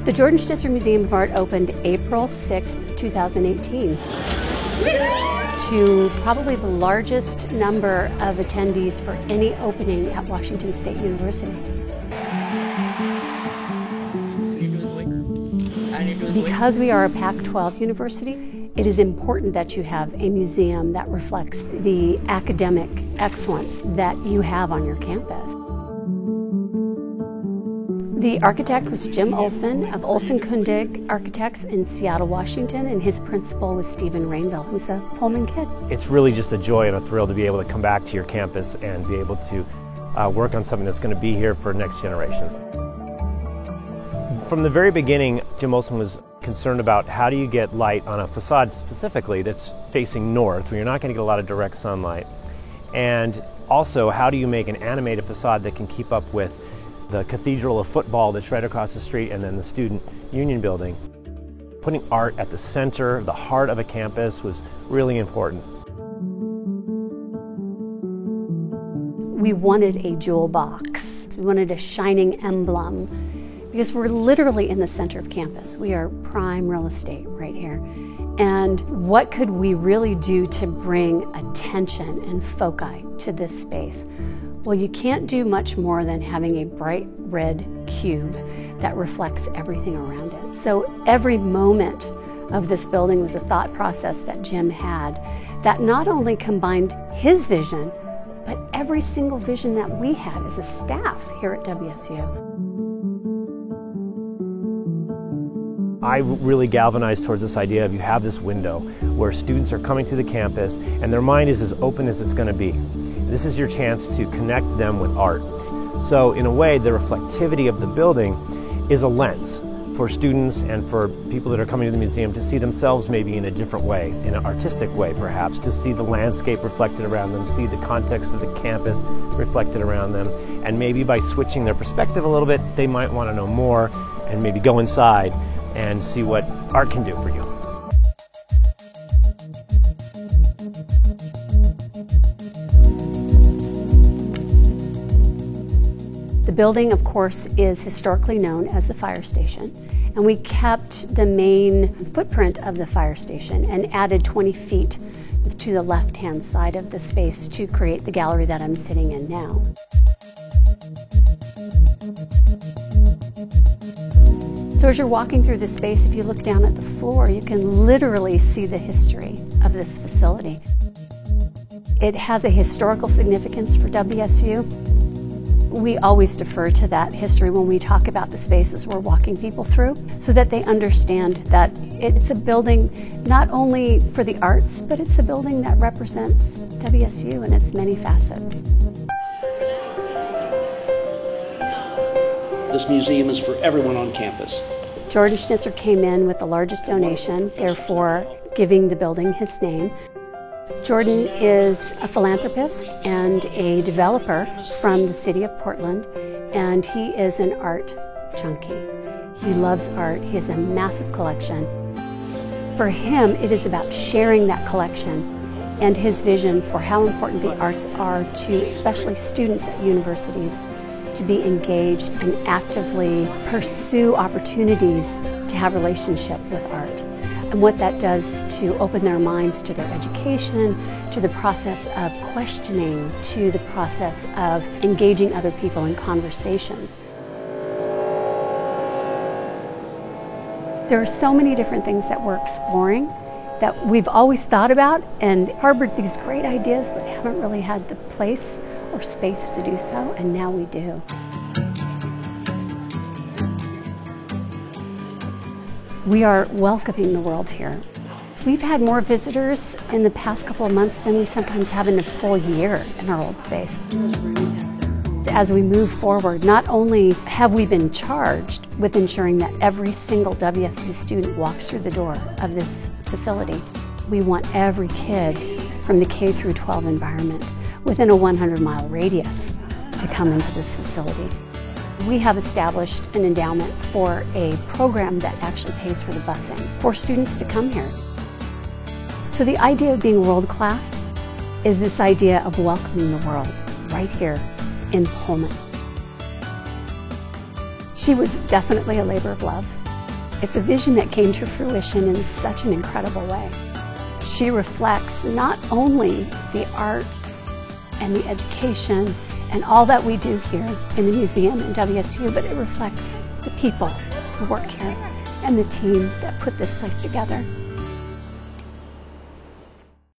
The Jordan Schnitzer Museum of Art opened April 6, 2018, to probably the largest number of attendees for any opening at Washington State University. Because we are a Pac-12 university, it is important that you have a museum that reflects the academic excellence that you have on your campus. The architect was Jim Olson of Olson Kundig Architects in Seattle, Washington, and his principal was Stephen Rainville, who's a Pullman kid. It's really just a joy and a thrill to be able to come back to your campus and be able to work on something that's going to be here for next generations. From the very beginning, Jim Olson was concerned about how do you get light on a facade specifically that's facing north, where you're not going to get a lot of direct sunlight, and also how do you make an animated facade that can keep up with the Cathedral of Football that's right across the street, and then the Student Union Building. Putting art at the center, the heart of a campus, was really important. We wanted a jewel box. We wanted a shining emblem, because we're literally in the center of campus. We are prime real estate right here. And what could we really do to bring attention and foci to this space? Well, you can't do much more than having a bright red cube that reflects everything around it. So every moment of this building was a thought process that Jim had that not only combined his vision, but every single vision that we had as a staff here at WSU. I really galvanized towards this idea of you have this window where students are coming to the campus and their mind is as open as it's going to be. This is your chance to connect them with art. So in a way, the reflectivity of the building is a lens for students and for people that are coming to the museum to see themselves maybe in a different way, in an artistic way perhaps, to see the landscape reflected around them, see the context of the campus reflected around them, and maybe by switching their perspective a little bit, they might want to know more and maybe go inside and see what art can do for you. The building, of course, is historically known as the fire station, and we kept the main footprint of the fire station and added 20 feet to the left-hand side of the space to create the gallery that I'm sitting in now. So as you're walking through the space, if you look down at the floor, you can literally see the history of this facility. It has a historical significance for WSU. We always defer to that history when we talk about the spaces we're walking people through, so that they understand that it's a building not only for the arts, but it's a building that represents WSU in its many facets. This museum is for everyone on campus. Jordan Schnitzer came in with the largest donation, therefore giving the building his name. Jordan is a philanthropist and a developer from the city of Portland, and he is an art junkie. He loves art. He has a massive collection. For him, it is about sharing that collection and his vision for how important the arts are to especially students at universities to be engaged and actively pursue opportunities to have relationship with art, and what that does to open their minds to their education, to the process of questioning, to the process of engaging other people in conversations. There are so many different things that we're exploring that we've always thought about and harbored these great ideas, but haven't really had the place or space to do so, and now we do. We are welcoming the world here. We've had more visitors in the past couple of months than we sometimes have in a full year in our old space. As we move forward, not only have we been charged with ensuring that every single WSU student walks through the door of this facility, we want every kid from the K through 12 environment within a 100-mile radius to come into this facility. We have established an endowment for a program that actually pays for the busing for students to come here. So the idea of being world-class is this idea of welcoming the world right here in Pullman. She was definitely a labor of love. It's a vision that came to fruition in such an incredible way. She reflects not only the art and the education and all that we do here in the museum in WSU, but it reflects the people who work here and the team that put this place together.